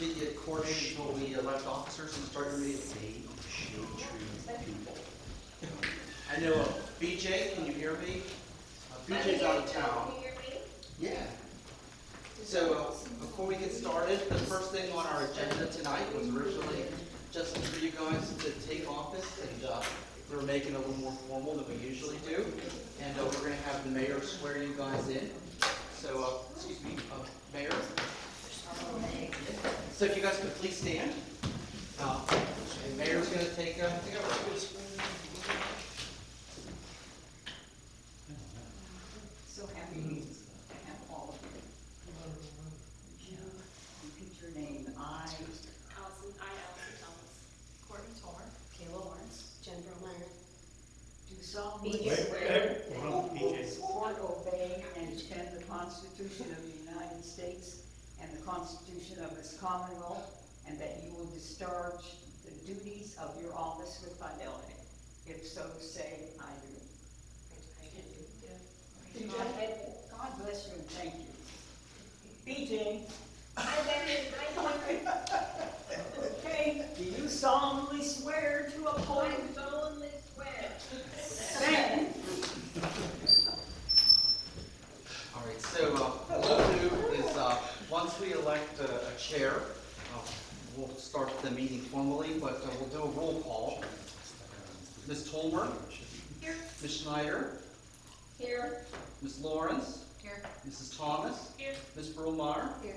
get you coordinated until we elect officers and start your meeting. They should treat people. I know, BJ, can you hear me? BJ's out of town. Can you hear me? Yeah. So before we get started, the first thing on our agenda tonight was originally just for you guys to take office, and we're making it a little more formal than we usually do. And we're going to have the mayor swear you guys in. So, excuse me, Mayor. So if you guys could please stand. The mayor's going to take over. So happy to have all of you. Repeat your name. Allison Thomas. Courtney Tomer. Kayla Lawrence. Jennifer Leonard. Do solemnly Wait, swear hold on, PJ. to support, obey, and defend the Constitution of the United States and the Constitution of this Commonwealth, and that you will discharge the duties of your office with fidelity. If so, say, I do. God bless you and thank you. BJ. Okay, do you solemnly swear to uphold? I solemnly swear. Stand. All right, so what we'll do is once we elect a chair, we'll start the meeting formally, but we'll do a roll call. Ms. Tolmer? Here. Ms. Schneider? Here. Ms. Lawrence? Here. Mrs. Thomas? Here. Ms. Brulmeyer? Here.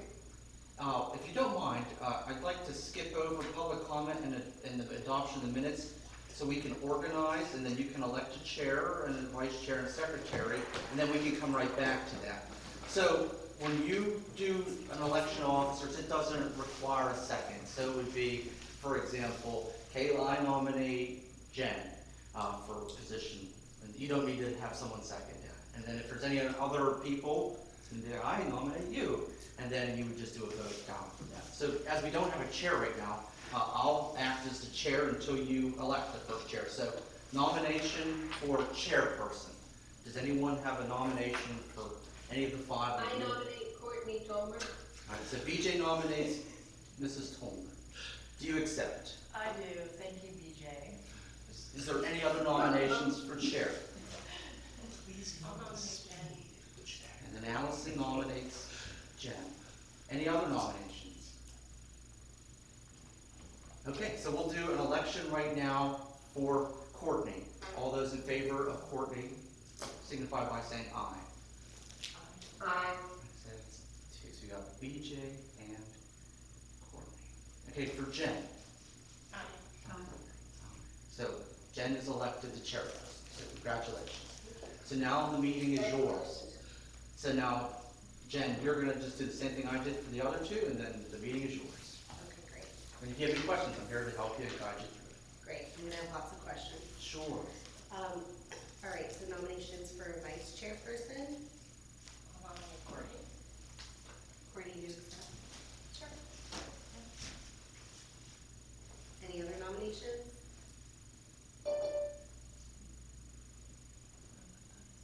If you don't mind, I'd like to skip over public comment and the adoption of the minutes so we can organize, and then you can elect a chair and a vice chair and secretary, and then we can come right back to that. So when you do an election of officers, it doesn't require a second. So it would be, for example, Kayla, I nominate Jen for a position. And you don't need to have someone second that. And then if there's any other people, it's going to be, I nominate you. And then you would just do a vote down for that. So as we don't have a chair right now, I'll act as the chair until you elect the first chair. So nomination for chairperson. Does anyone have a nomination for any of the five? I nominate Courtney Tomer. All right, so BJ nominates Mrs. Tolmer. Do you accept? I do. Thank you, BJ. Is there any other nominations for chair? I'll nominate Jen. And then Allison nominates Jen. Any other nominations? Okay, so we'll do an election right now for Courtney. All those in favor of Courtney signify by saying aye. Aye. So it's two. So we got BJ and Courtney. Okay, for Jen. Aye. So Jen is elected the chairperson. So congratulations. So now the meeting is yours. So now, Jen, you're going to just do the same thing I did for the other two, and then the meeting is yours. Okay, great. And if you have any questions, I'm here to help you and guide you through it. Great. I'm gonna have lots of questions. Sure. All right, so nominations for vice chairperson. I'll nominate Courtney. Courtney, you accept? Sure. Any other nominations?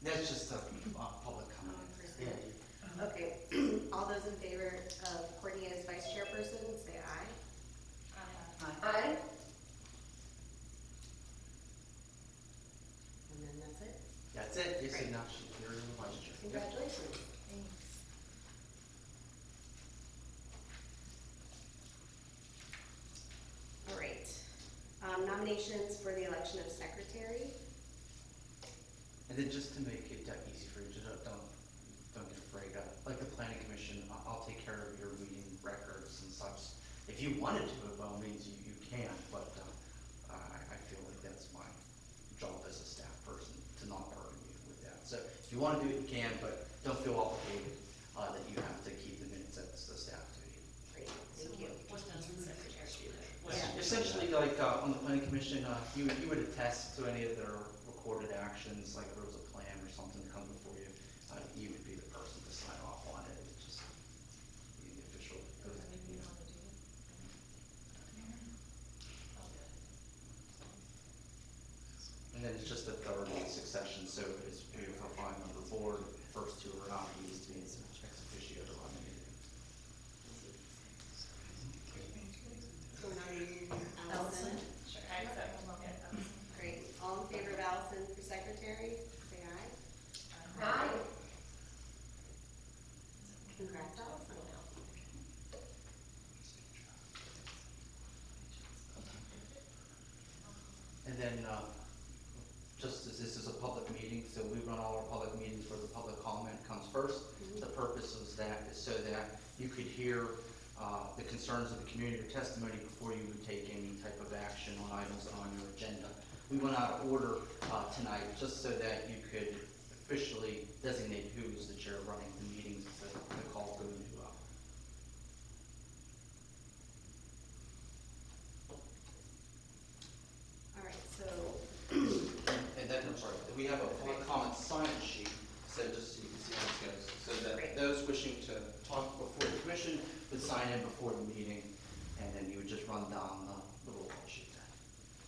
That's just a public comment. Yeah. Okay, all those in favor of Courtney as vice chairperson, say aye. Aye. And then that's it. That's it. Yes, Great. and now you're the vice chair. Yep. Congratulations. Thanks. All right. Nominations for the election of secretary. And then just to make it easy for you, just don't get afraid. Like the planning commission, I'll take care of your meeting records and such. If you wanted to, by all means, you can, but I feel like that's my job as a staff person to not burden you with that. So if you want to do it, you can, but don't feel obligated that you have to keep the minutes as the staff duty. Great, thank you. What does the secretary do then? Yeah. Essentially, like on the planning commission, you would attest to any of their recorded actions, like if there was a plan or something to come before you, you would be the person to sign off on it. It's just the official. And then it's just a third succession, so it's for a five-member board. First two are nominees to be ex officio to run the meeting. So we run all our public meetings where the public comment comes first. The purpose of that is so that you could hear the concerns of the community or testimony before you would take any type of action on items that are on your agenda. We went out of order tonight just so that you could officially designate who is the chair running the meetings as the call go to. All right, so, And then, I'm sorry, we have a public comment sign sheet, so just so you can see how this goes. So that Great. those wishing to talk before the commission would sign in before the meeting, and then you would just run down the roll call sheet.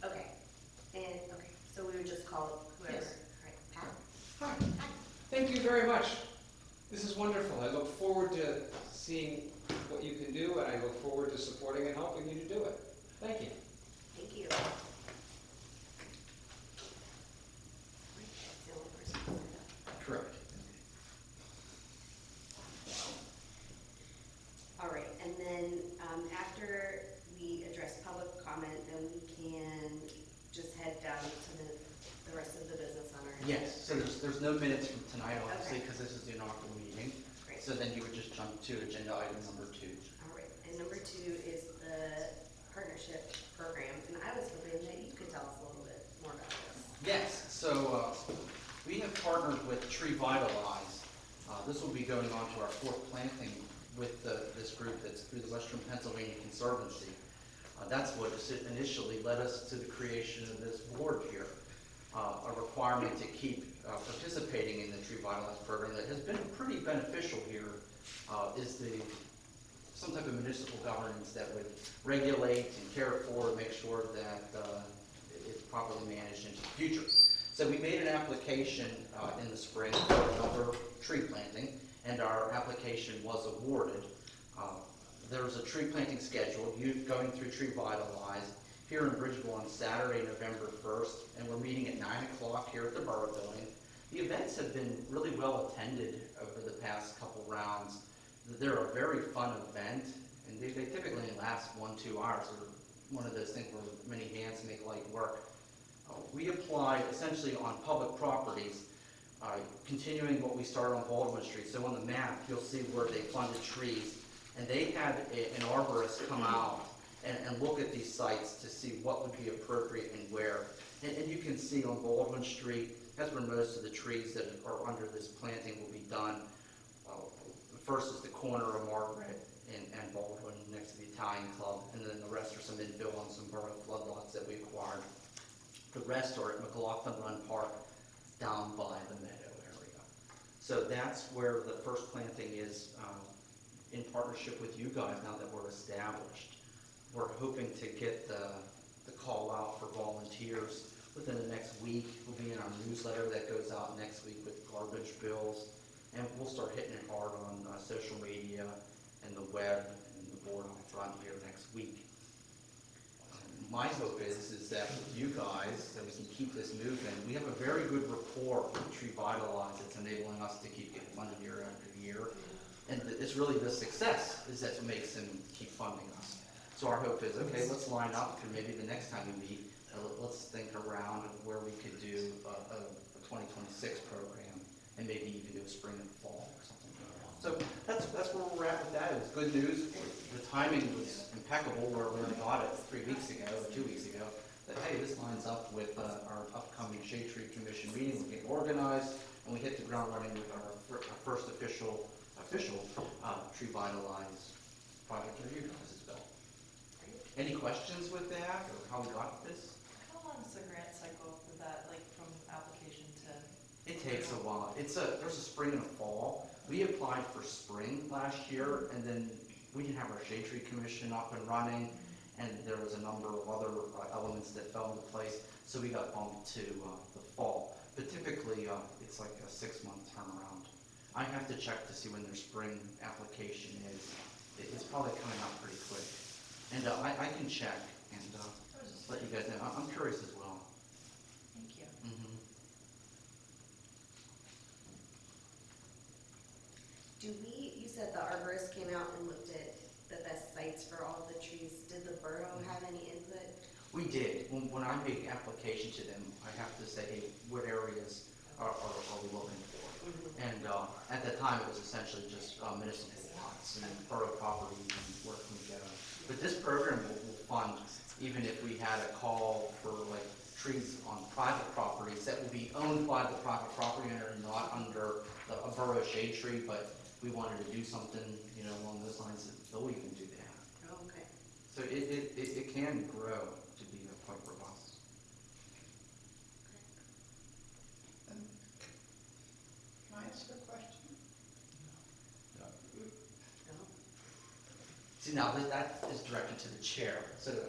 okay, so we would just call whoever, Yes. all right, Pat? Hi. Thank you very much. This is wonderful. I look forward to seeing what you can do, and I look forward to supporting and helping you to do it. Thank you. Thank you. That's the only person who signed up. Correct. All right, and then after we address public comment, then we can just head down to the rest of the business on our agenda. Yes, so there's no minutes from tonight, obviously, Okay. because this is the inaugural meeting. Great. So then you would just jump to agenda item number 2. All right, and number 2 is the partnership program, and I was hoping that you could tell us a little bit more about this. Yes, so we have partnered with Tree Vitalize. This will be going on to our 4th planting with this group that's through the Western Pennsylvania Conservancy. That's what initially led us to the creation of this board here. A requirement to keep participating in the Tree Vitalize program that has been pretty beneficial here is some type of municipal governance that would regulate and care for and make sure that it's properly managed into the future. So we made an application in the spring for another tree planting, and our application was awarded. There was a tree planting schedule going through Tree Vitalize here in Bridgeville on Saturday, November 1st, and we're meeting at 9 o'clock here at the Borough Building. The events have been really well attended over the past couple rounds. They're a very fun event, and they typically only last 1-2 hours. They're one of those things where many hands make light work. We applied essentially on public properties, continuing what we started on Baldwin Street. So on the map, you'll see where they planted trees, and they had an arborist come out and look at these sites to see what would be appropriate and where. And you can see on Baldwin Street, that's where most of the trees that are under this planting will be done. The first is the corner of Margaret and Baldwin next to the Italian Club, and then the rest are some infill on some borough floodlots that we acquired. The rest are at McLaughlin Run Park down by the meadow area. So that's where the first planting is in partnership with you guys now that we're established. We're hoping to get the call out for volunteers within the next week. We'll be in our newsletter that goes out next week with garbage bills, and we'll start hitting it hard on social media and the web and the board on front here next week. My hope is that with you guys, that we can keep this moving. We have a very good rapport with Tree Vitalize. It's enabling us to keep getting funded year after year. And it's really the success is that makes them keep funding us. So our hope is, okay, let's line up for maybe the next time we meet. Let's think around where we could do a 2026 program and maybe even do a spring and fall or something. So that's where we're at with that. It was good news. The timing was impeccable. We got it 3 weeks ago, or 2 weeks ago. That hey, this lines up with our upcoming Shade Tree Commission meeting. We're getting organized, and we hit the ground running with our first official Tree Vitalize project for you guys as well. Any questions with that, or how we got this? How long is the grant cycle for that, like from application to? It takes a while. There's a spring and a fall. We applied for spring last year, and then we didn't have our Shade Tree Commission up and running, and there was a number of other elements that fell into place, so we got bumped to the fall. But typically, it's like a 6-month turnaround. I have to check to see when their spring application is. It's probably coming out pretty quick. And I can check and let you guys know. I'm curious as well. Thank you. Mm-hmm. You said the arborist came out and looked at the best sites for all of the trees. Did the borough have any input? We did. When I make application to them, I have to say, hey, what areas are And at that time, it was essentially just municipal lots and borough property and working together. But this program will fund, even if we had a call for like trees on private properties that will be owned by the private property owner, not under a borough shade tree, but we wanted to do something, you know, along those lines, they'll even do that. Okay. So it can grow to be quite robust. Can I ask a question? No? See, now that is directed to the chair, so this is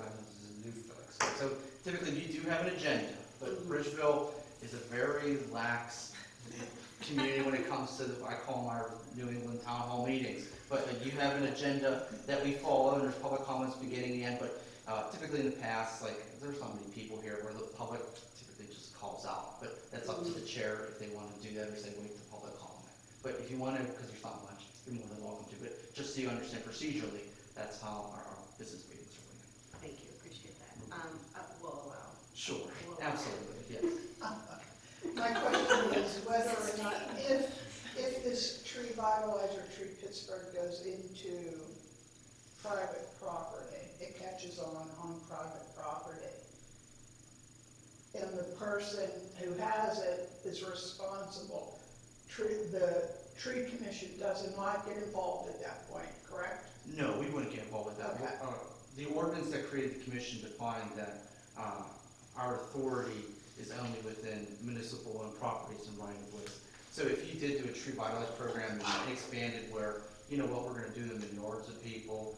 a new flex. So typically you do have an agenda, but Bridgeville is a very lax community when it comes to, I call them our New England town hall meetings. But you have an agenda that we follow, and there's public comments beginning and end, but typically in the past, like, there's not many people here where the public typically just calls out. But that's up to the chair if they want to do that or say wait to public comment. But if you want to, because there's not much, you're more than welcome to. But just so you understand procedurally, that's how our business meetings are ran. Thank you, appreciate that. We'll allow. Sure, absolutely, yes. My question is whether or not, if this Tree Vitalizer, Tree Pittsburgh goes into private property, it catches on private property, and the person who has it is responsible, the tree commission does not get involved at that point, correct? No, we wouldn't get involved with that. Okay. The ordinance that created the commission defined that our authority is only within municipal owned properties and right of ways. So if you did do a tree vitalize program and expanded where, you know what, we're gonna do them in yards of people,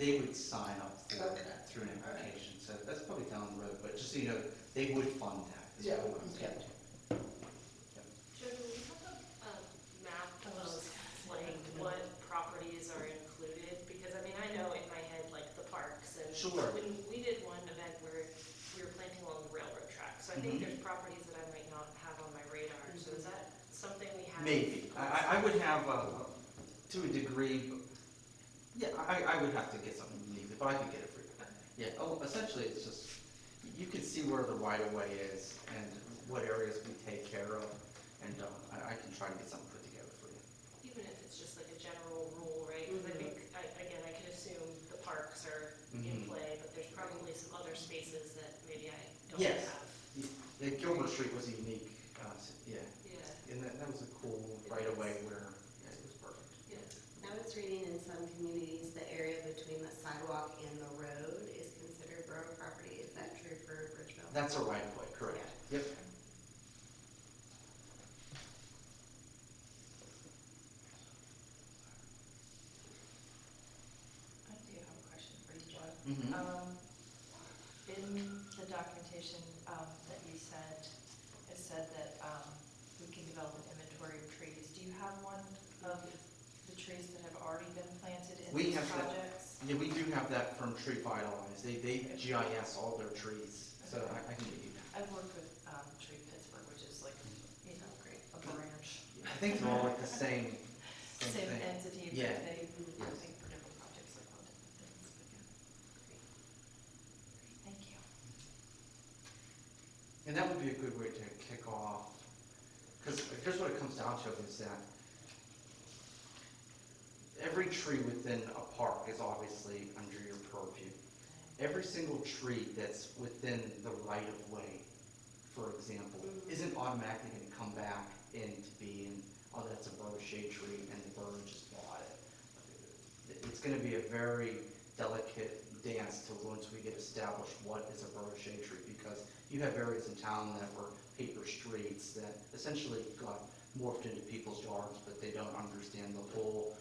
they would sign up for Okay. that through an application. So that's probably down the road, but just so you know, they would fund that. is Yeah, what I'm saying. okay. Joe, do we have a map of like what properties are included? Because I mean, I know in my head, like the parks and. Sure. When we did one event where we were planting along the railroad track, so I think Mhm. there's properties that I might not have on my radar. So is that something we have? Maybe. I would have, to a degree, but yeah, I would have to get something unique, but I could get it for you. Yeah, essentially it's just, you can see where the right of way is and what areas we take care of, and I can try to get something put together for you. Even if it's just like a general rule, right? Because I think, again, I can assume the parks are in Mhm. play, but there's probably some other spaces that maybe I don't Yes. have. Yeah, Gilbert Street was a unique, yeah, Yeah, and that was a cool right of way where, yeah, it was perfect. yeah. I was reading in some communities, the area between the sidewalk and the road is considered borough property. Is that true for Bridgeville? That's a right of way, correct. Yep. I do have a question for you, Joe. Mhm. In the documentation that you sent, it said that we can develop an inventory of trees. Do you have one of the trees that have already been planted in We these have that. projects? Yeah, we do have that from Tree Vitalize. They GIS all their trees, so I can get you that. I've worked with Tree Pittsburgh, which is like, you know, great, a branch. I think they're all like the same Same thing. entity, but Yeah. they, I Yes. think for different projects, they're called different things, but yeah. Great. Thank you. And that would be a good way to kick off, because here's what it comes down to is that every tree within a park is obviously under your purview. Every single tree that's within the right of way, for example, isn't automatically going to come back into being, oh, that's a borough shade tree and the borough just bought it. It's going to be a very delicate dance till once we get established what is a borough shade tree, because you have areas in town that were paper streets that essentially got morphed into people's yards, but they don't understand the whole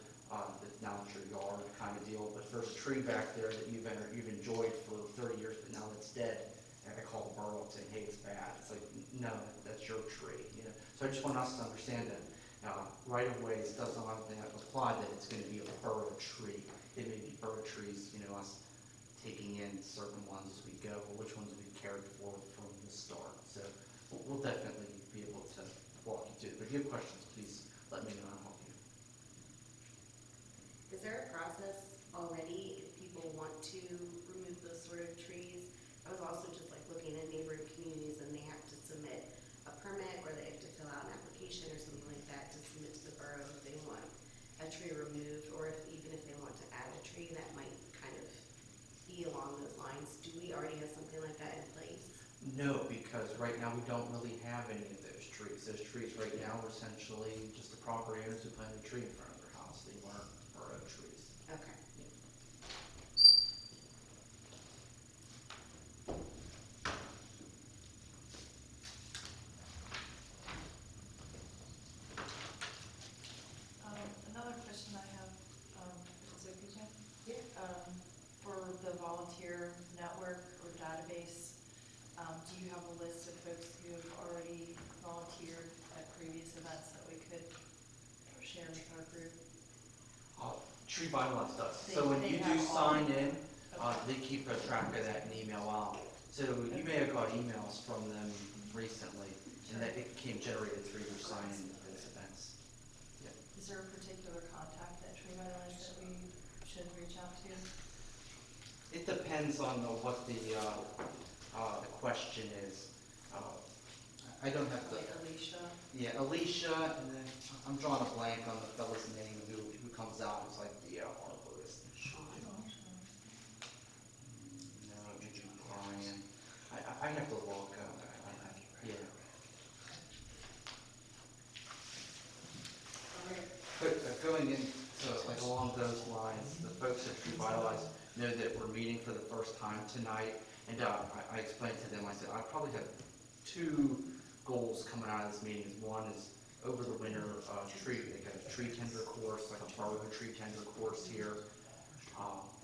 now it's your yard kind of deal. But if there's a tree back there that you've enjoyed for 30 years, but now it's dead, and I call the borough up saying, hey, it's bad. It's like, no, that's your tree. You know? So I just want us to understand that right of ways does not apply that it's going to be a borough tree. It may be borough trees, you know, us taking in certain ones as we go, or which ones we cared for from the start. So we'll definitely be able to walk you through it. But if you have questions, please let me know and I'll help you. Is there a process already if people want to remove those sort of trees? I was also just like looking at neighboring communities and they have to submit a permit or they have to fill out an application or something like that. Does tree removed, or if, even if they want to add a tree, that might kind of be along those lines. Do we already have something like that in place? No, because right now we don't really have any of those trees. Those trees right now are essentially just the property owners who planted a tree in front of their house. They weren't our own trees. Okay. Another question I have, if it's okay, Jen? For the volunteer network or database, do you have a list of folks who have already volunteered at previous events that we could share with our group? Tree Vitalize does. They- So when they you do have all- sign in, Okay. they keep a track of that and email out. So you may have got emails from them recently, and that it became generated through your sign-in to those events. Is there a particular contact at Tree Vitalize that we should reach out to? It depends on what the question is. I don't have the, Like Alicia? yeah, Alicia, and then I'm drawing a blank on the fellow's name who comes out as like the arborist. No, maybe Brian. I have to look, yeah. But going into, like along those lines, the folks at Tree Vitalize know that we're meeting for the first time tonight, and I explained to them, I said, I probably have two goals coming out of this meeting. One is over the winter, they got a tree tender course, like a barber tree tender course here,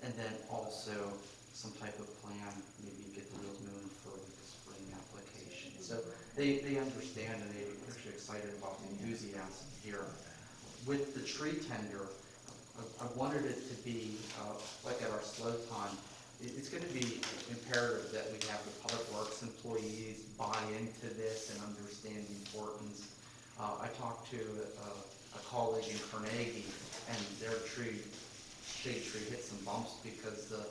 and then also some type of plan, maybe get the wheels moving for the spring application. So they understand, and they're actually excited about the enthusiasm here. With the tree tender, I wanted it to be, like at our slow time, it's going to be imperative that we have the public works employees buy into this and understand the importance. I talked to a colleague in Carnegie, and their shade tree hit some bumps because the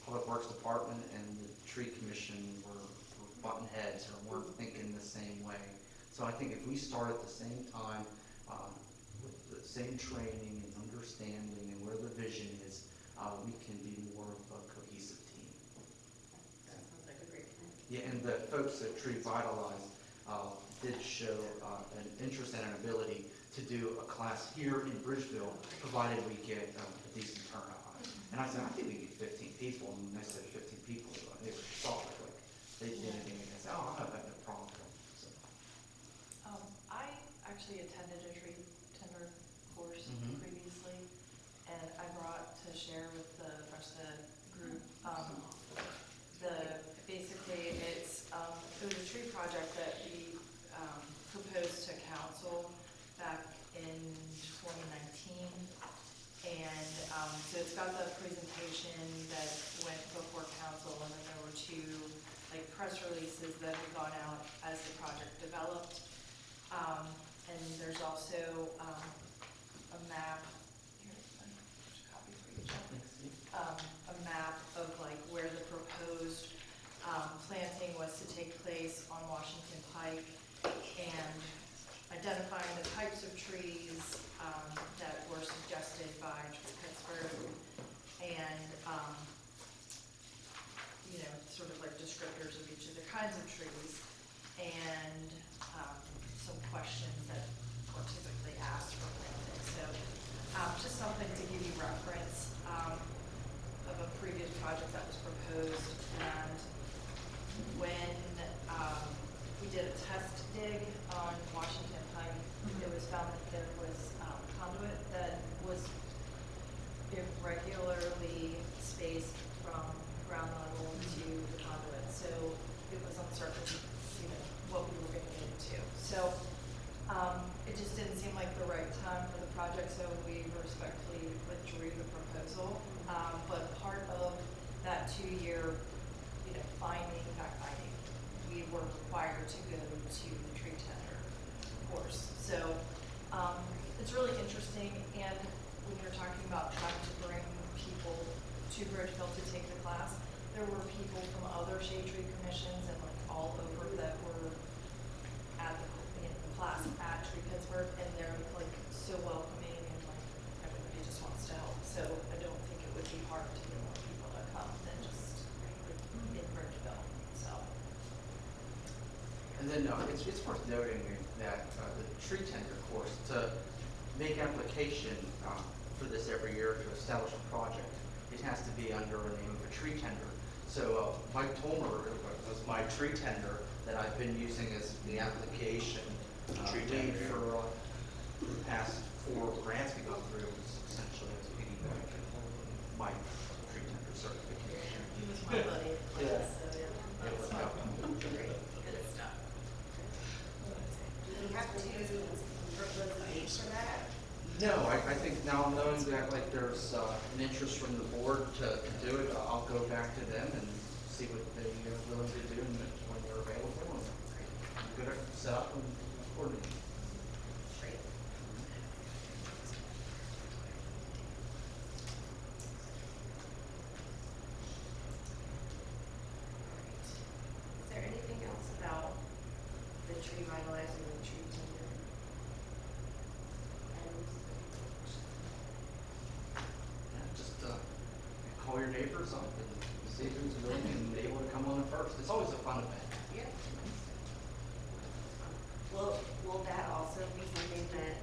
public works department and the tree commission were butting heads or weren't thinking the same way. So I think if we start at the same time, with the same training and understanding and where the vision is, we can be more of a cohesive team. That sounds like a great plan. Yeah, and the folks at Tree Vitalize did show an interest and an ability to do a class here in Bridgeville, provided we get a decent turnout. And I said, I think we get 15 people, and they said 15 people, they were shocked, like, they didn't think, they said, oh, I have no problem. So, I actually attended a tree tender course Mhm. previously, and I brought to share with the rest of the group, basically it's, it was a tree project that we proposed to council back in 2019. And so it's got the presentation that went before council, and then there were two like press releases that had gone out as the project developed. And there's also a map, here, there's a copy for you, Jeff. A map of like where the proposed planting was to take place on Washington Pike, and identifying the types of trees that were suggested by Tree Pittsburgh, and sort of like descriptors of each of the kinds of trees, and some questions that were typically asked for planting. So just something to give you reference of a previous project that was proposed. And when we did a test dig on Washington Pike, it was found that there was conduit that was irregularly spaced from ground level to the conduit. So it was uncertain, what we were going to get into. So it just didn't seem like the right time for the project, so we respectfully withdrew the proposal. But part of that 2-year, fact-finding, we were required to go to the tree tender course. So it's really interesting, and when you're talking about trying to bring people to Bridgeville to take the class, there were people from other shade tree commissions and like all over that were at the class at Tree Pittsburgh, and they're like so welcoming, and like everybody then it's worth noting that the tree tender course, to make application for this every year to establish a project, it has to be under the name of a tree tender. So Mike Tolmer was my tree tender that I've been using as the application lead for the past 4 grants we go through, essentially as piggyback my tree tender certification. He was my buddy, Yeah. so yeah. It worked out. Great, good stuff. Do we have to propose a date for that? No, I think now knowing that like there's an interest from the board to do it, I'll go back to them and see what they are willing to do and when they're available. And I'm good at set up and coordinate. Great. Is there anything else about the tree vitalizing and the tree tender? Items? Yeah, just call your neighbors up and see who's willing and able to come on it first. It's always a fun event. Yeah. Will that also be something that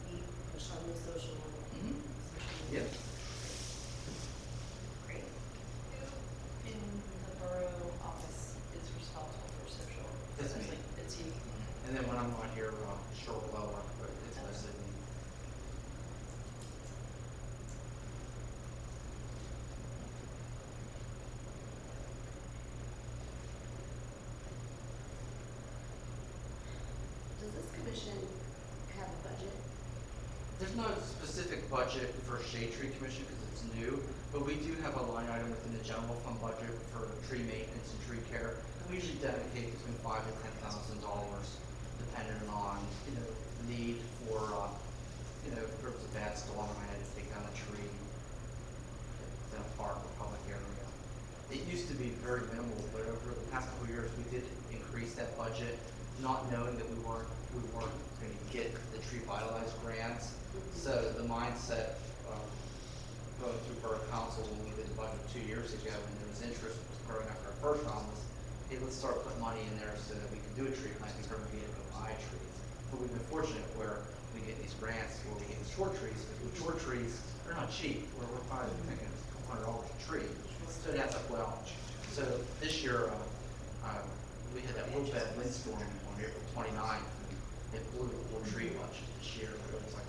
we push on the social? Mm-hmm. social Yep. media? Great. Who in the borough office is responsible for social? That's me. It's you. And then when I'm not here, Cheryl will work, but it's mostly me. Does this commission have a budget? There's no specific budget for Shade Tree Commission because it's new, but we do have a line item within the general fund budget for tree maintenance and tree care. And we usually dedicate between $5,000 to $10,000, depending on need for if there was a bad storm and I had to take down a tree in a park or public area. It used to be very minimal, but over the past couple of years, we did increase that budget, not knowing that we weren't going to get the Tree Vitalize grants. So the mindset going through Borough Council when we did the budget 2 years ago, and there was interest was growing after our first round, was, hey, let's start putting money in there so that we can do a tree planting program, be able to buy trees. But we've been fortunate where we get these grants where we get these short trees, because with short trees, they're not cheap. We're probably thinking it's $200 a tree. So it adds up well. So this year, we had that real bad windstorm on April 29th. It blew the whole tree bunch this year. It was like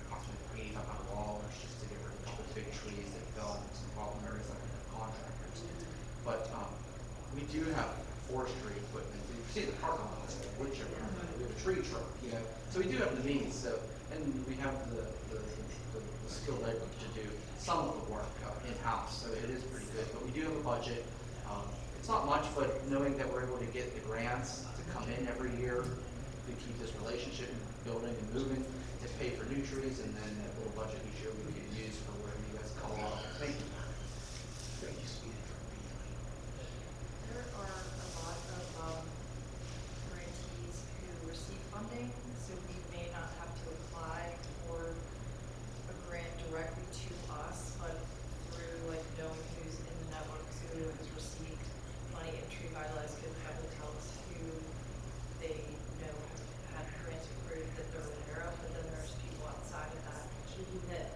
approximately $8,500 just to get rid of a couple of big trees that fell in some problem areas like the contractors. But we do have forestry equipment. You see the parking lot, the wood chipper, we have a tree truck, So we do have the means. So, and we have the skilled labor to do some of the work in-house. So it is pretty good. But we do have a budget. It's not much, but knowing that we're able to get the grants to come in every year, we keep this relationship building and moving to pay for new trees, and then that little budget each year we can use for whatever you guys call out. Thank you. There are a lot of grantees who receive funding, so we may not have to apply for a grant directly to us, but through like knowing who's in the network, who has received money in Tree Vitalize could probably tell us who they know have had grants approved that they're aware of, but then there's people outside of that that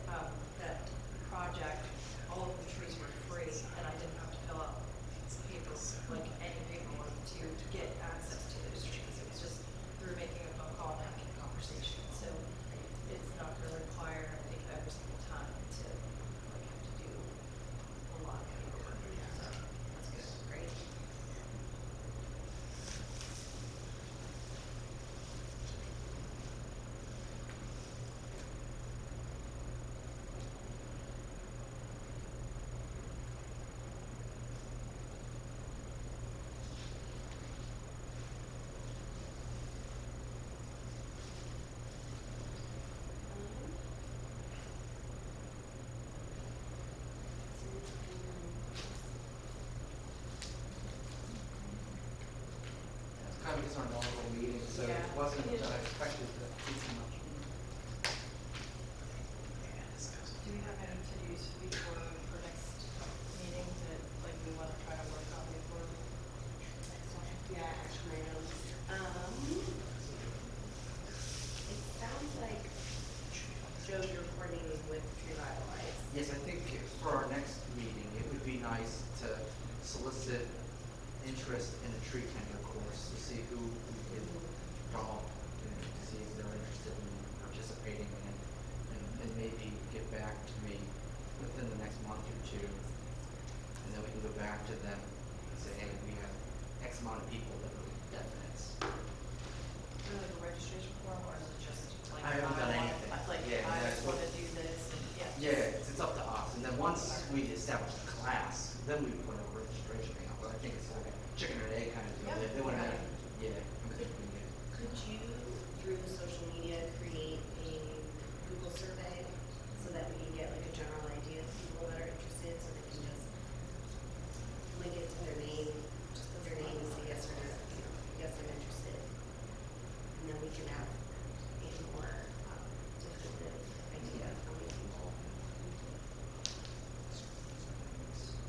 back to them and say, hey, we have X amount of people that are definite. Is it like a registration form, or is it just like? I haven't done want- anything. Like, Yeah, I that's just what- wanna do this, and, yeah. Yeah, it's up to us, and then once we establish the class, then we put a registration thing out, but I think it's like a chicken or egg kind of deal. Yeah. They wanna have, yeah. I'm gonna do it. Could you, through social media, create a Google survey so that we can get like a general idea of people that are interested, so they can just link it to their name, just put their name and say yes or no, yes, I'm interested. And then we can have a more definitive idea of how many people.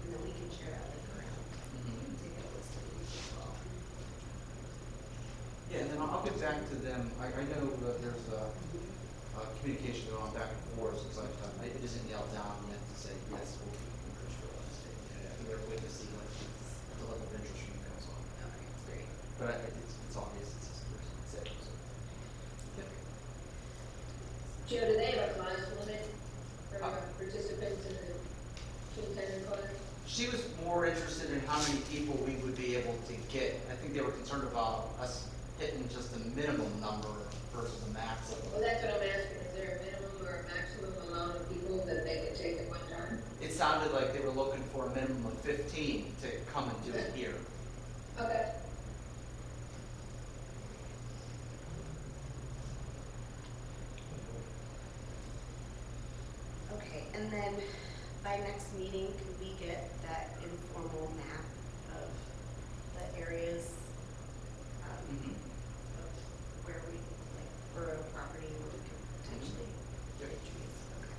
And then we can share that link around, Mhm. to get a list of these as well. Yeah, and then I'll get back to them. I know that there's a communication going on back and forth. It's like, it isn't nailed down yet to say, yes, we'll be interested in this. They're waiting to see what the level of interest from you guys on. Okay, great. But it's obvious, it's just, it's it, so. Joe, do they have a class limit for participants in the kindergarten class? She was more interested in how many people we would be able to get. I think they were concerned about us hitting just a minimum number versus a maximum. Well, that's what I'm asking, is there a minimum or a maximum amount of people that they could take at one time? It sounded like they were looking for a minimum of 15 to come and do it here. Okay. Okay, and then by next meeting, could we get that informal map of the areas Mhm. of where we, like, borough property where we could potentially Yep. get trees? Okay.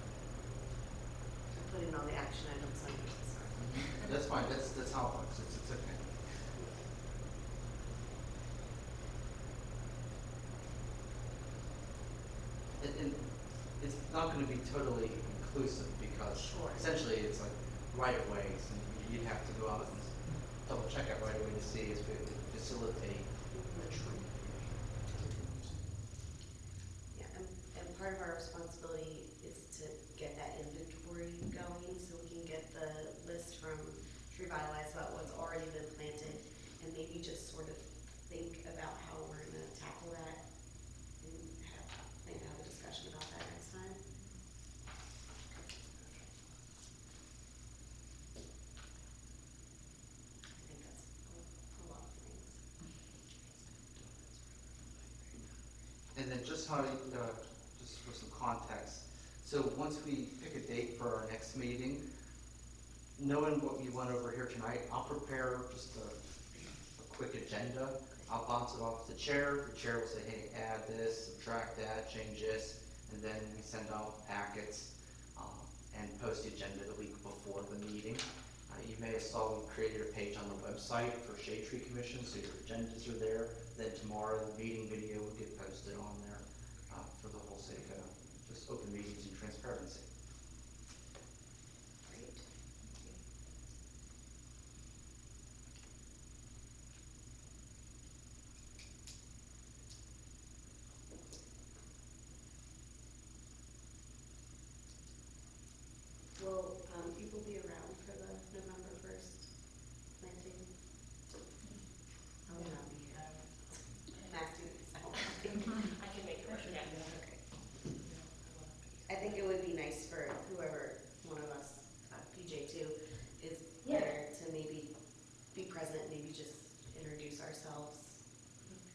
I'm putting all the action items on you, sorry. That's fine, that's how it works, it's okay. And it's not gonna be totally inclusive, because Sure. essentially it's like right of ways, and you'd have to go out and double check it right away to see if it would facilitate the tree. Yeah, and part of our responsibility is to get that inventory going, so we can get the list from Tree Vitalize about what's already been planted, and maybe just sort of think about how we're gonna tackle that, and maybe have a discussion about that next time. I think that's a lot of things. And then just how, just for some context, so once we pick a date for our next meeting, knowing what we went over here tonight, I'll prepare just a quick agenda. I'll bounce it off the chair will say, hey, add this, subtract that, change this, and then we send out packets, and post the agenda the week before the meeting. You may have saw we created a page on the website for Shade Tree Commission, so your agendas are there. Then tomorrow, the meeting video will get posted on there, for the whole sake of just open meetings and transparency. Great. Will people be around for the November 1st planting? I will not be here. I'm asking myself. I can make it work, yeah. Okay. I think it would be nice for whoever, one of us, PJ too, is there to maybe be present, maybe just introduce ourselves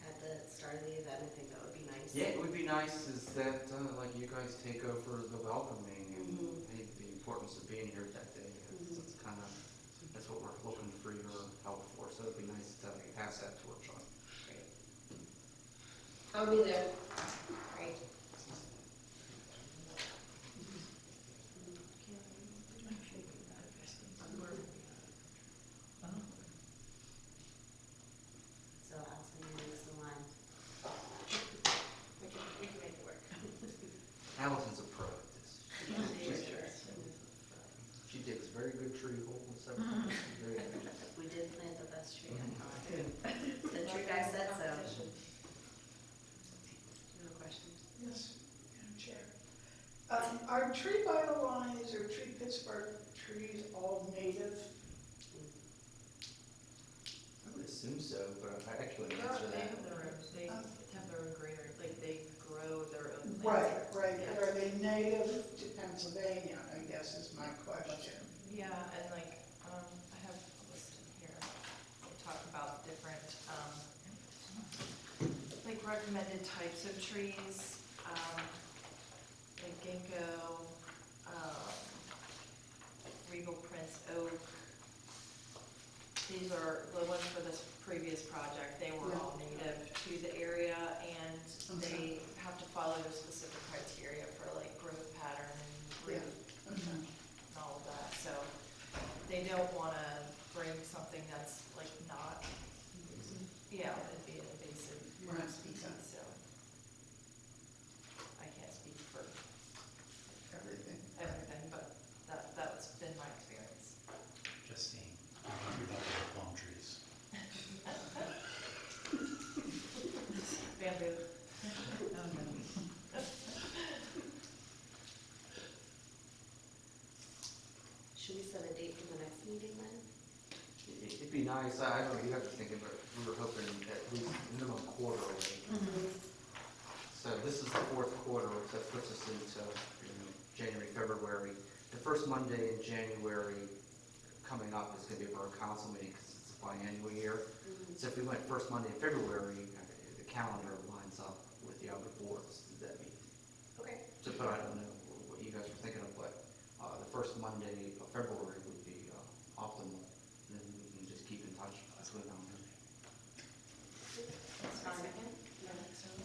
at the start of the event. I think that would be nice. Yeah, it would be nice is that, like, you guys take over the welcoming and Mhm. the importance of being here that day. It's kind of, that's what we're looking for your help for, so it'd be nice to pass that torch on. Great. I'll be there. Great. So I'll send you next in line. We can make it work. Allison's a pro at this. Sure. She digs very good tree holes, so, very good. We did plant the best tree I thought. The tree guy said so. No questions? Yes, Madam Chair. Are Tree Vitalize or Tree Pittsburgh trees all native? assume so, but I couldn't They answer that. have their own, they have their own greenery, like they grow their own Right, plants. right, Yeah. are they native to Pennsylvania, I guess is my question. Yeah, and like, I have a list in here, they talk about different, like recommended types of trees, like ginkgo, regal prince oak. These are the ones for this previous project, they were all native to the area, and they have to follow their specific criteria for like growth pattern and root Mhm. and all of that, so they don't wanna bring something that's like not, yeah, it'd be an invasive Right. species, so. I can't speak for Everything. everything, but that's been my experience. Just saying, you're about to have palm trees. Bamboo. Should we set a date for the next meeting then? It'd be nice, I don't know, you have to think about, we were hoping at least minimum quarterly. So this is the fourth quarter, so that puts us into, January, February. The first Monday in January coming up is gonna be our council meeting, because it's a biannual year. So if we went first Monday in February, the calendar lines up with the other boards that meet. Okay. So, but I don't know what you guys were thinking of, but, the first Monday of February would be, optimal. Then we can just keep in touch between now and then. That's fine.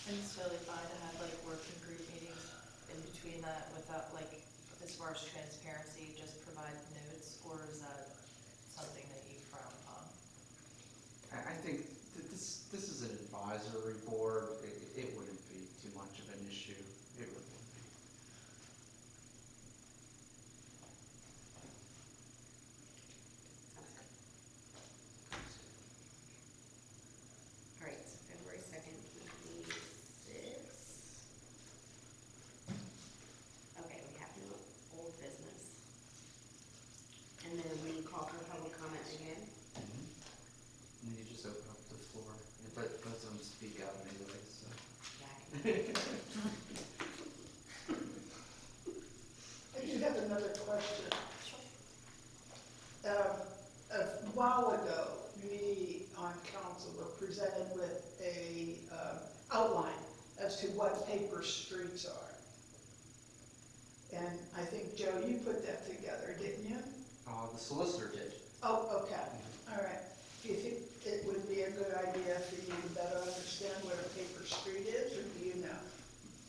And it's totally fine to have like working group meetings in between that without like, as far as transparency, just provide notes, or is that something that you frown upon? I think that this is an advisory board. It wouldn't be too much of an issue. It wouldn't be. All right, so February 2nd, 2026. Okay, we have no old business. And then we call for public comment again. And you just open up the floor. But let them speak out anyway, so. Yeah. I do have another question. A while ago, we on council were presented with a outline as to what paper streets are. And I think, Joe, you put that together, didn't you? The solicitor did. Oh, okay, all right. Do you think it would be a good idea for you to better understand what a paper street is, or do you know?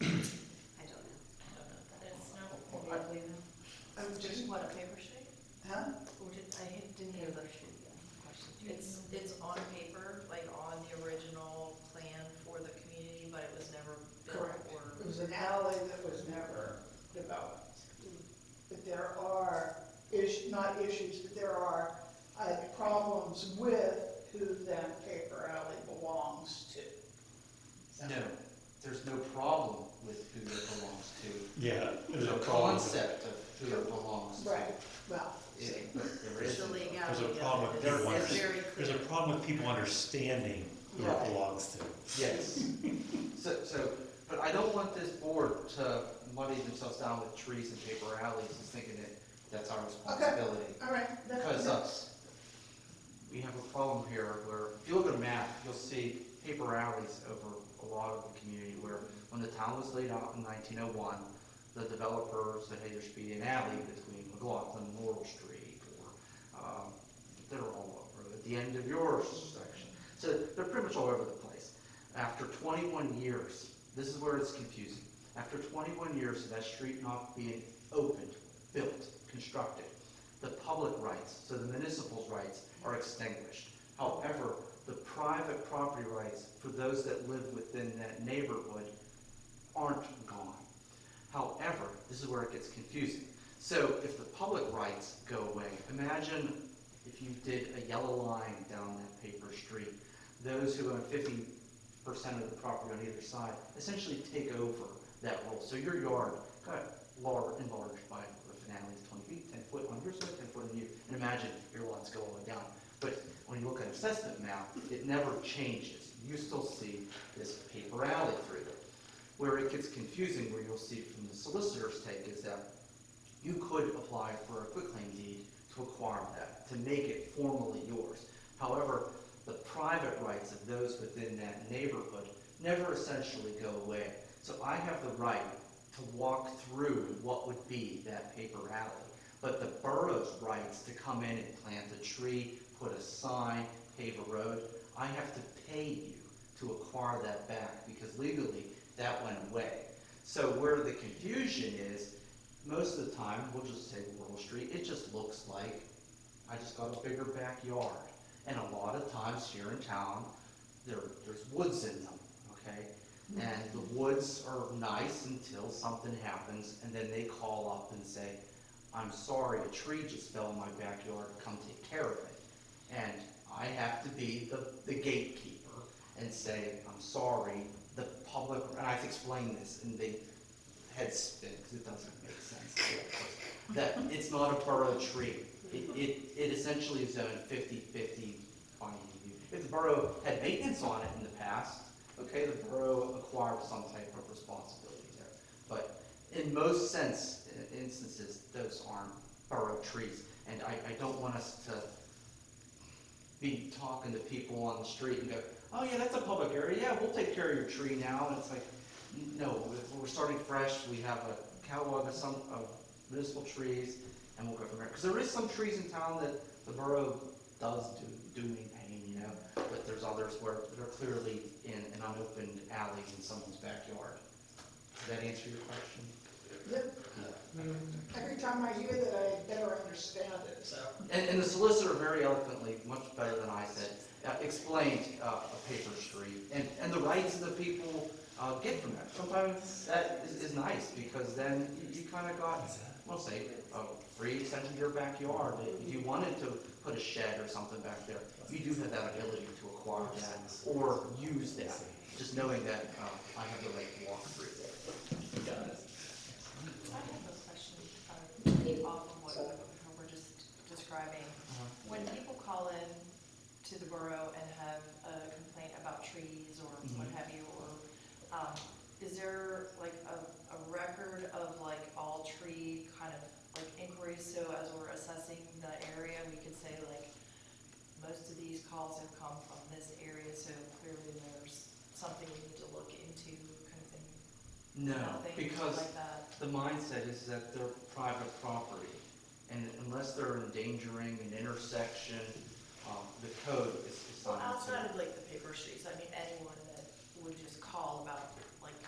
I don't know. I don't know what that is, no. Well, Maybe I'll leave I'm just, What, a paper sheet? huh? Or didn't hear the question. It's on paper, like on the original plan for the community, but it was never built Correct. or. It was an alley that was never developed. But there are not issues, but there are problems with who that paper alley belongs to. No, there's no problem with who it belongs to. Yeah, There's a concept of who it belongs to. Right, well, see. But there It's the isn't. legality There's a of it. problem with It's people it's very there's a clear. problem with people understanding who Right. it belongs to. Yes. So, but I don't want this board to muddy themselves down with trees and paper alleys and thinking that that's our responsibility. All right. Because we have a problem here where, if you look at a map, you'll see paper alleys over a lot of the community where, when the town was laid out in 1901, the developer said, hey, there should be an alley between McLaughlin and Laurel Street, or they're all over at the end of your section. So they're pretty much all over the place. After 21 years, this is where it's confusing. After 21 years of that street not being opened, built, constructed, the public rights, so the municipal rights, are extinguished. However, the private property rights for those that live within that neighborhood aren't gone. However, this is where it gets confusing. So if the public rights go away, imagine if you did a yellow line down that paper street. Those who own 50% of the property on either side essentially take over that role. So your yard got enlarged by an alley is 20 feet, 10 foot on your side, 10 foot on you, and imagine your lots go all the way down. But when you look at an assessment map, it never changes. You still see this paper alley through there. Where it gets confusing, where you'll see from the solicitor's take, is that you could apply for a quitclaim deed to acquire that, to make it formally yours. However, the private rights of those within that neighborhood never essentially go away. So I have the right to walk through what would be that paper alley. But the borough's rights to come in and plant a tree, put a sign, pave a road, I have to pay you to acquire that back, because legally that went away. So where the confusion is, most of the time, we'll just say Laurel Street, it just looks like I just got a bigger backyard. And a lot of times here in town, there's woods in them, okay? And the woods are nice until something happens, and then they call up and say, I'm sorry, a tree just fell in my backyard, come take care of it. And I have to be the gatekeeper and say, I'm sorry, the public, and I've explained this, and they head spin, because it doesn't make sense, that it's not a borough tree. It essentially is owned 50-50 by you. If the borough had maintenance on it in the past, okay, the borough acquired some type of responsibility there. But in most instances, those aren't borough trees. And I don't want us to be talking to people on the street and go, oh yeah, that's a public area, yeah, we'll take care of your tree now. And it's like, no, we're starting fresh, we have a catalog of municipal trees, and we'll go from there. Because there is some trees in town that the borough does do maintain, you know, but there's others where they're clearly in an unopened alley in someone's backyard. Does that answer your question? Yep. Every time I hear that, I better understand it, so. And the solicitor very eloquently, much better than I said, explained a paper street and the rights that people get from that. Sometimes that is nice, because then you kind of got, we'll say, a free extension to your backyard. If you wanted to put a shed or something back there, you do have that ability to acquire that or use that, just knowing that I have the right to walk through there. I have a question off of what we're just describing. When people call in to the borough and have a complaint about trees or what have you, or is there like a record of like all tree kind of like inquiries? So as we're assessing the area, we could say like most of these calls have come from this area, so clearly there's something we need to look into, kind of thing. No, Nothing because like that. the mindset is that they're private property, and unless they're endangering an intersection, the code is Well, assigned outside to. of like the paper streets, I mean, anyone that would just call about, like,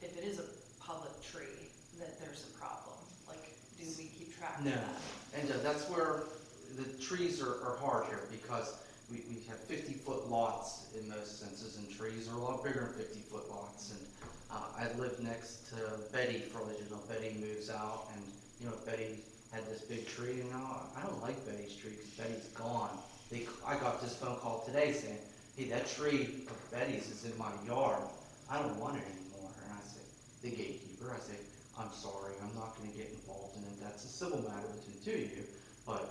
if it is a public tree, that there's a problem, like, do we keep track of No, that? and that's where the trees are hard here, because we have 50-foot lots in most senses, and trees are a lot bigger than 50-foot lots. And I live next to Betty, for all that you know. Betty moves out, and you know, Betty had this big tree, and I don't like Betty's tree because Betty's gone. I got this phone call today saying, hey, that tree of Betty's is in my yard. I don't want it anymore. And I said, the gatekeeper, I say, I'm sorry, I'm not going to get involved in it. That's a civil matter between two of you. But,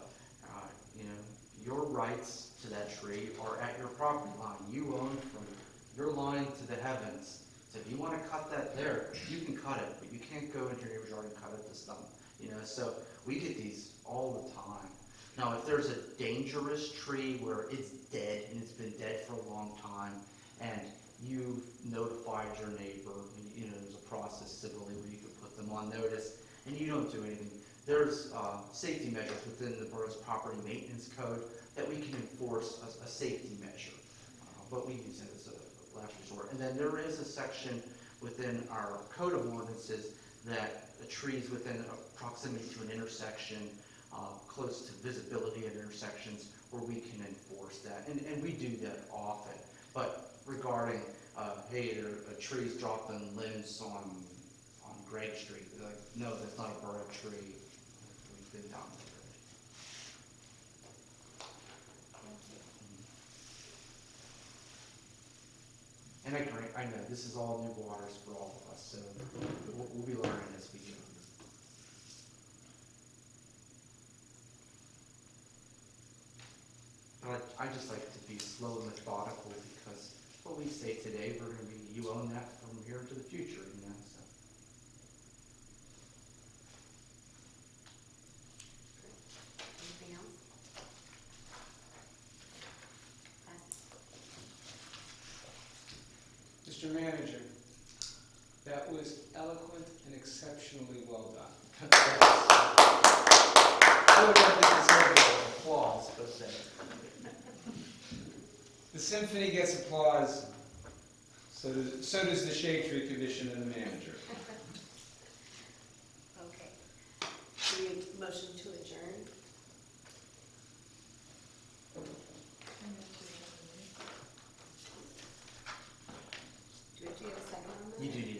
you know, your rights to that tree are at your property line. You own from your line to the heavens. So if you want to cut that there, you can cut it, but you can't go into your neighbor's yard and cut it to stump. You know, so we get these all the time. Now, if there's a dangerous tree where it's dead and it's been dead for a long time, and you've notified your neighbor, you know, there's a process civilly where you can put them on notice, and you don't do anything, there's safety measures within the borough's property maintenance code that we can enforce a safety measure. But we use it as a last resort. And then there is a section within our code of ordinances that trees within proximity to an intersection, close to visibility at intersections, where we can enforce that. And we do that often. But regarding, hey, a tree's dropping limbs on Gregg Street, they're like, no, that's not a borough tree. We've been down the road. And I know this is all new waters for all of us, so we'll be learning as we go. slow and methodical, because what we say today, we're gonna be, you own that from here to the future, you know, so. Anything else? Mr. Manager, that was eloquent and exceptionally well done. I would like to deserve applause, but The symphony gets applause, so does the Shade Tree Commission and the manager. Okay. Do we motion to adjourn? Do we have to get a second on that? you do need